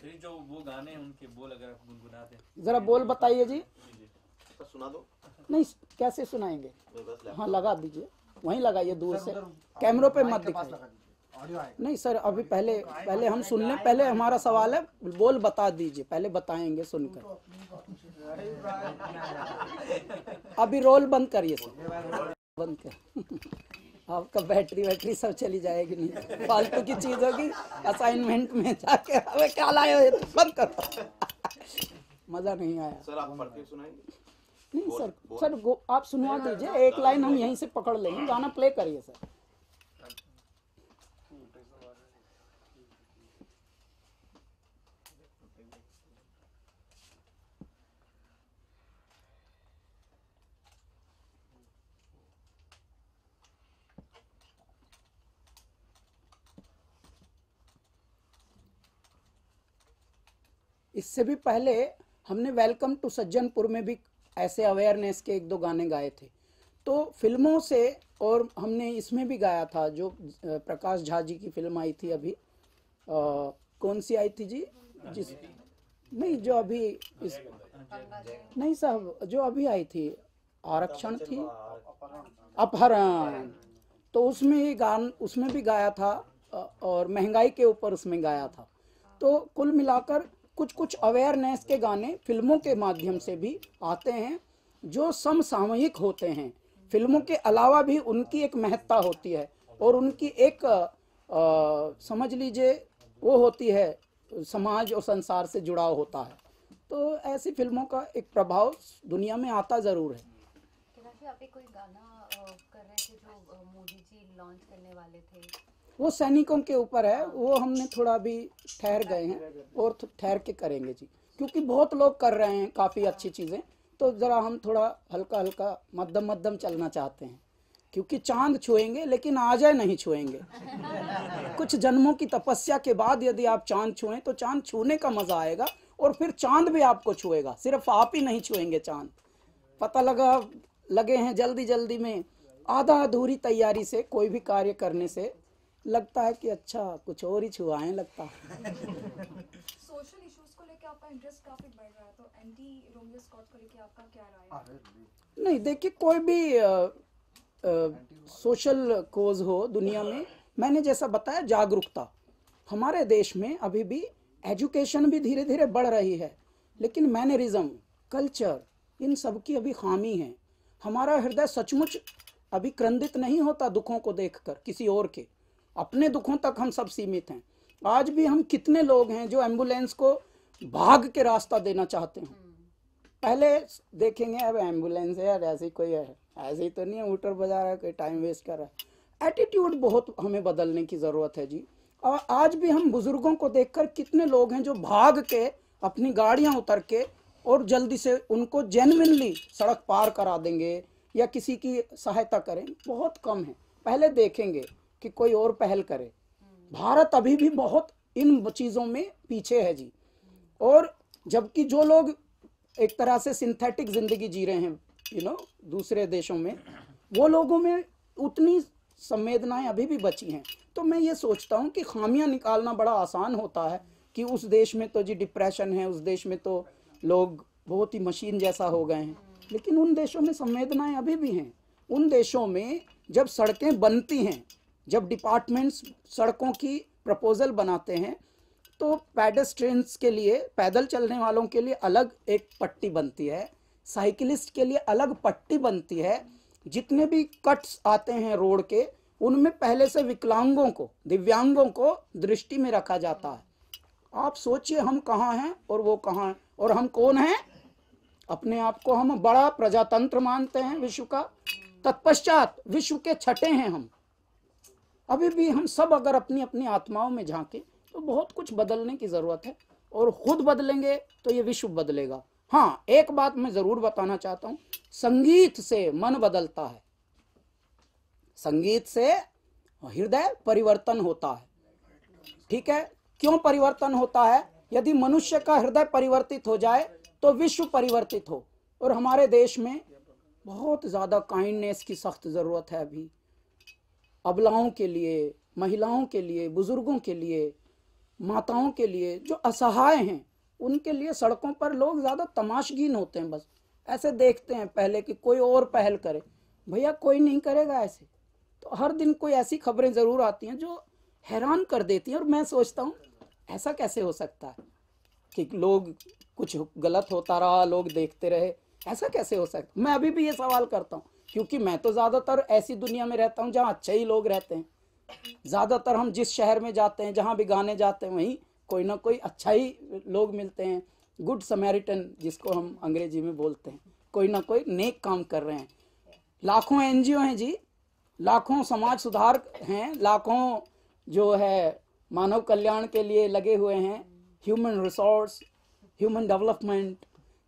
जो वो गाने उनके बोल अगर आप गुनगुनाते जरा बोल बताइए जी। सुना दो। नहीं कैसे सुनाएंगे? हाँ लगा दीजिए, वहीं लगाइए दूर से, कैमरों पे मत दिखाइए। नहीं सर अभी पहले हम सुन लें, पहले हमारा सवाल है, बोल बता दीजिए, पहले बताएंगे सुनकर। अभी रोल बंद करिए सर, बंद कर। आपका बैटरी सब चली जाएगी, नहीं फालतू की चीज होगी, असाइनमेंट में जाके हमें क्या लाए हो, तो बंद करो। मजा नहीं आया सर। आप पढ़ के सुनाएंगे? नहीं सर आप सुनवा दीजिए, एक लाइन हम यहीं से पकड़ लेंगे, गाना प्ले करिए सर। इससे भी पहले हमने वेलकम टू सज्जनपुर में भी ऐसे अवेयरनेस के एक दो गाने गाए थे, तो फिल्मों से, और हमने इसमें भी गाया था जो प्रकाश झा जी की फिल्म आई थी अभी, कौन सी आई थी जी, जिस नहीं जो अभी इस नहीं साहब जो अभी आई थी, आरक्षण थी, अपहरण, तो उसमें भी गाया था, और महंगाई के ऊपर उसमें गाया था। तो कुल मिलाकर कुछ कुछ अवेयरनेस के गाने फिल्मों के माध्यम से भी आते हैं जो समसामयिक होते हैं। फिल्मों के अलावा भी उनकी एक महत्ता होती है, और उनकी एक समझ लीजिए वो होती है, समाज और संसार से जुड़ाव होता है। तो ऐसी फिल्मों का एक प्रभाव दुनिया में आता जरूर है। आप कोई गाना कर रहे थे जो मोदी जी लॉन्च करने वाले थे, वो सैनिकों के ऊपर है, वो हमने थोड़ा अभी ठहर गए हैं और ठहर के करेंगे जी, क्योंकि बहुत लोग कर रहे हैं काफ़ी अच्छी चीज़ें, तो ज़रा हम थोड़ा हल्का हल्का मध्यम मध्यम चलना चाहते हैं, क्योंकि चांद छुएंगे लेकिन आजय नहीं छुएंगे। कुछ जन्मों की तपस्या के बाद यदि आप चांद छुएं तो चांद छूने का मज़ा आएगा, और फिर चांद भी आपको छुएगा, सिर्फ आप ही नहीं छुएंगे चांद। पता लगे हैं जल्दी जल्दी में, आधा अधूरी तैयारी से कोई भी कार्य करने से लगता है कि अच्छा कुछ और ही छुआएं लगता है। सोशल इश्यूज को लेकर आपका इंटरेस्ट काफी बढ़ रहा है, तो एंटी रोमियो स्कॉट को लेकर आपका क्या राय है? नहीं देखिए, कोई भी सोशल कोज हो दुनिया में, मैंने जैसा बताया जागरूकता, हमारे देश में अभी भी एजुकेशन भी धीरे धीरे बढ़ रही है, लेकिन मैनरिज्म, कल्चर, इन सब की अभी खामी है। हमारा हृदय सचमुच अभी क्रंदित नहीं होता दुखों को देखकर, किसी और के, अपने दुखों तक हम सब सीमित हैं। आज भी हम कितने लोग हैं जो एम्बुलेंस को भाग के रास्ता देना चाहते हैं। पहले देखेंगे अब एम्बुलेंस है यार, ऐसी कोई है, ऐसे ही तो नहीं है, ऊटर बजा रहा है, कोई टाइम वेस्ट कर रहा है। एटीट्यूड बहुत हमें बदलने की ज़रूरत है जी। और आज भी हम बुजुर्गों को देखकर कितने लोग हैं जो भाग के अपनी गाड़ियां उतर के और जल्दी से उनको जेन्युइनली सड़क पार करा देंगे या किसी की सहायता करें, बहुत कम है। पहले देखेंगे कि कोई और पहल करे। भारत अभी भी बहुत इन चीज़ों में पीछे है जी। और जबकि जो लोग एक तरह से सिंथेटिक जिंदगी जी रहे हैं दूसरे देशों में, वो लोगों में उतनी संवेदनाएं अभी भी बची हैं। तो मैं ये सोचता हूँ कि खामियां निकालना बड़ा आसान होता है कि उस देश में तो जी डिप्रेशन है, उस देश में तो लोग बहुत ही मशीन जैसा हो गए हैं, लेकिन उन देशों में संवेदनाएं अभी भी हैं। उन देशों में जब सड़कें बनती हैं, जब डिपार्टमेंट्स सड़कों की प्रपोजल बनाते हैं, तो पेडेस्ट्रियंस के लिए, पैदल चलने वालों के लिए अलग एक पट्टी बनती है, साइकिलिस्ट के लिए अलग पट्टी बनती है। जितने भी कट्स आते हैं रोड के, उनमें पहले से विकलांगों को, दिव्यांगों को दृष्टि में रखा जाता है। आप सोचिए हम कहाँ हैं और वो कहाँ हैं, और हम कौन हैं? अपने आप को हम बड़ा प्रजातंत्र मानते हैं विश्व का, तत्पश्चात विश्व के छठे हैं हम। अभी भी हम सब अगर अपनी अपनी आत्माओं में झांके तो बहुत कुछ बदलने की जरूरत है, और खुद बदलेंगे तो ये विश्व बदलेगा। हाँ, एक बात मैं जरूर बताना चाहता हूं, संगीत से मन बदलता है, संगीत से हृदय परिवर्तन होता है। ठीक है, क्यों परिवर्तन होता है? यदि मनुष्य का हृदय परिवर्तित हो जाए तो विश्व परिवर्तित हो। और हमारे देश में बहुत ज्यादा काइंडनेस की सख्त जरूरत है अभी, अबलाओं के लिए, महिलाओं के लिए, बुजुर्गों के लिए माताओं के लिए, जो असहाय हैं, उनके लिए सड़कों पर लोग ज़्यादा तमाशगीन होते हैं, बस ऐसे देखते हैं पहले कि कोई और पहल करे। भैया कोई नहीं करेगा ऐसे। तो हर दिन कोई ऐसी खबरें ज़रूर आती हैं जो हैरान कर देती हैं, और मैं सोचता हूँ ऐसा कैसे हो सकता है कि लोग कुछ गलत होता रहा, लोग देखते रहे, ऐसा कैसे हो सकता। मैं अभी भी ये सवाल करता हूँ, क्योंकि मैं तो ज़्यादातर ऐसी दुनिया में रहता हूँ जहाँ अच्छे ही लोग रहते हैं। ज़्यादातर हम जिस शहर में जाते हैं, जहाँ भी गाने जाते हैं, वहीं कोई ना कोई अच्छा ही लोग मिलते हैं। गुड समैरिटन जिसको हम अंग्रेजी में बोलते हैं, कोई ना कोई नेक काम कर रहे हैं। लाखों एनजीओ हैं जी, लाखों समाज सुधार हैं, लाखों जो है मानव कल्याण के लिए लगे हुए हैं, ह्यूमन रिसोर्स, ह्यूमन डेवलपमेंट।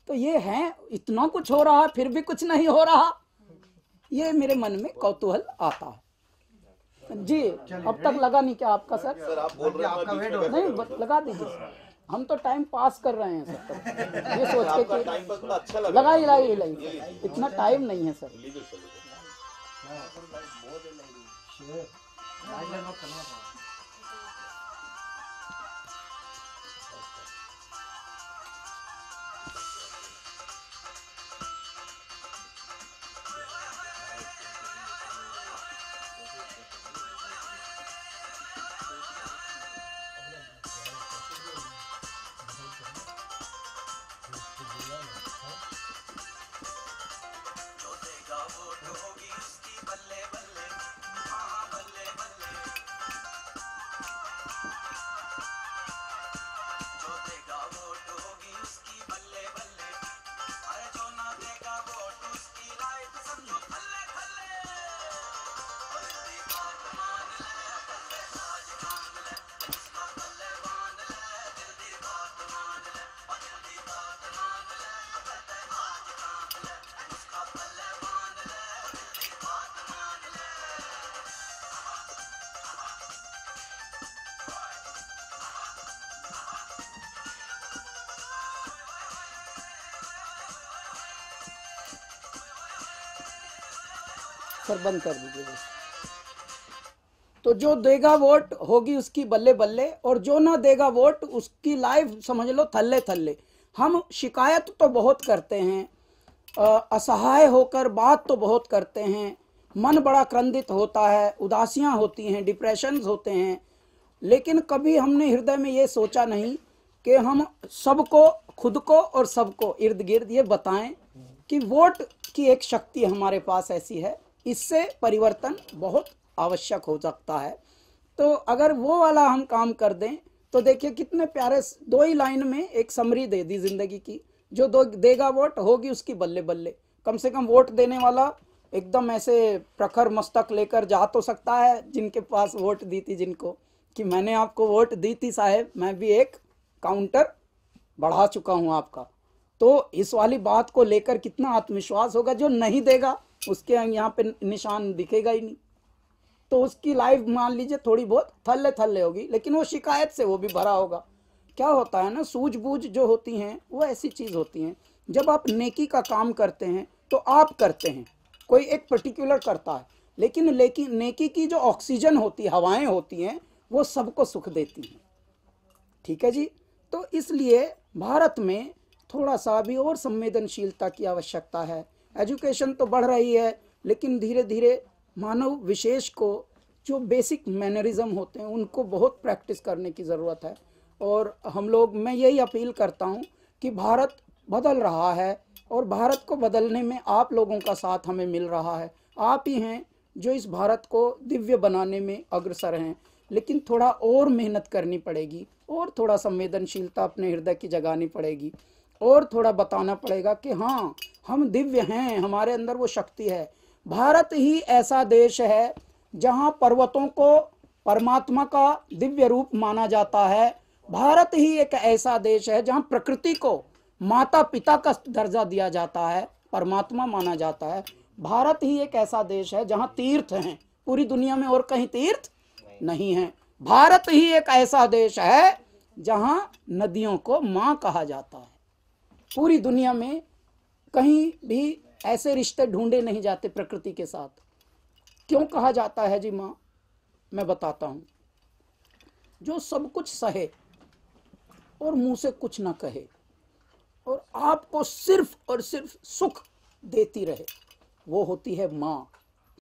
तो ये है, इतना कुछ हो रहा है फिर भी कुछ नहीं हो रहा, ये मेरे मन में कौतूहल आता है जी। अब तक लगा नहीं क्या आपका सर? सर आप बोल रहे हैं, मैं बीच में नहीं लगा दीजिए सर, हम तो टाइम पास कर रहे हैं सर तक, ये सोच आपका के टाइम पास बड़ा अच्छा कि लगा। लगाइए, इतना टाइम नहीं है सर। सर बंद कर दीजिए बस। तो जो देगा वोट होगी उसकी बल्ले बल्ले, और जो ना देगा वोट उसकी लाइफ समझ लो थल्ले थल्ले। हम शिकायत तो बहुत करते हैं, असहाय होकर बात तो बहुत करते हैं, मन बड़ा क्रंदित होता है, उदासियां होती हैं, डिप्रेशंस होते हैं, लेकिन कभी हमने हृदय में ये सोचा नहीं कि हम सबको, खुद को और सबको इर्द गिर्द ये बताएं कि वोट की एक शक्ति हमारे पास ऐसी है, इससे परिवर्तन बहुत आवश्यक हो सकता है। तो अगर वो वाला हम काम कर दें तो देखिए कितने प्यारे, 2 ही लाइन में एक समरी दे दी जिंदगी की। जो देगा वोट होगी उसकी बल्ले बल्ले। कम से कम वोट देने वाला एकदम ऐसे प्रखर मस्तक लेकर जा तो सकता है, जिनके पास वोट दी थी जिनको, कि मैंने आपको वोट दी थी साहब, मैं भी एक काउंटर बढ़ा चुका हूं आपका। तो इस वाली बात को लेकर कितना आत्मविश्वास होगा। जो नहीं देगा उसके यहाँ पे निशान दिखेगा ही नहीं, तो उसकी लाइफ मान लीजिए थोड़ी बहुत थल्ले थल्ले होगी, लेकिन वो शिकायत से वो भी भरा होगा। क्या होता है ना, सूझबूझ जो होती हैं वो ऐसी चीज़ होती हैं, जब आप नेकी का काम करते हैं तो आप करते हैं, कोई एक पर्टिकुलर करता है, लेकिन नेकी की जो ऑक्सीजन होती है, हवाएं होती हैं, वो सबको सुख देती हैं। ठीक है जी। तो इसलिए भारत में थोड़ा सा भी और संवेदनशीलता की आवश्यकता है। एजुकेशन तो बढ़ रही है, लेकिन धीरे धीरे मानव विशेष को जो बेसिक मैनरिज्म होते हैं उनको बहुत प्रैक्टिस करने की ज़रूरत है। और हम लोग, मैं यही अपील करता हूँ कि भारत बदल रहा है, और भारत को बदलने में आप लोगों का साथ हमें मिल रहा है। आप ही हैं जो इस भारत को दिव्य बनाने में अग्रसर हैं, लेकिन थोड़ा और मेहनत करनी पड़ेगी, और थोड़ा संवेदनशीलता अपने हृदय की जगानी पड़ेगी, और थोड़ा बताना पड़ेगा कि हाँ हम दिव्य हैं, हमारे अंदर वो शक्ति है। भारत ही ऐसा देश है जहाँ पर्वतों को परमात्मा का दिव्य रूप माना जाता है। भारत ही एक ऐसा देश है जहाँ प्रकृति को माता पिता का दर्जा दिया जाता है, परमात्मा माना जाता है। भारत ही एक ऐसा देश है जहाँ तीर्थ हैं, पूरी दुनिया में और कहीं तीर्थ नहीं है। भारत ही एक ऐसा देश है जहाँ नदियों को माँ कहा जाता है। पूरी दुनिया में कहीं भी ऐसे रिश्ते ढूंढे नहीं जाते प्रकृति के साथ। क्यों कहा जाता है जी माँ? मैं बताता हूँ। जो सब कुछ सहे, और मुंह से कुछ ना कहे और आपको सिर्फ और सिर्फ सुख देती रहे, वो होती है माँ।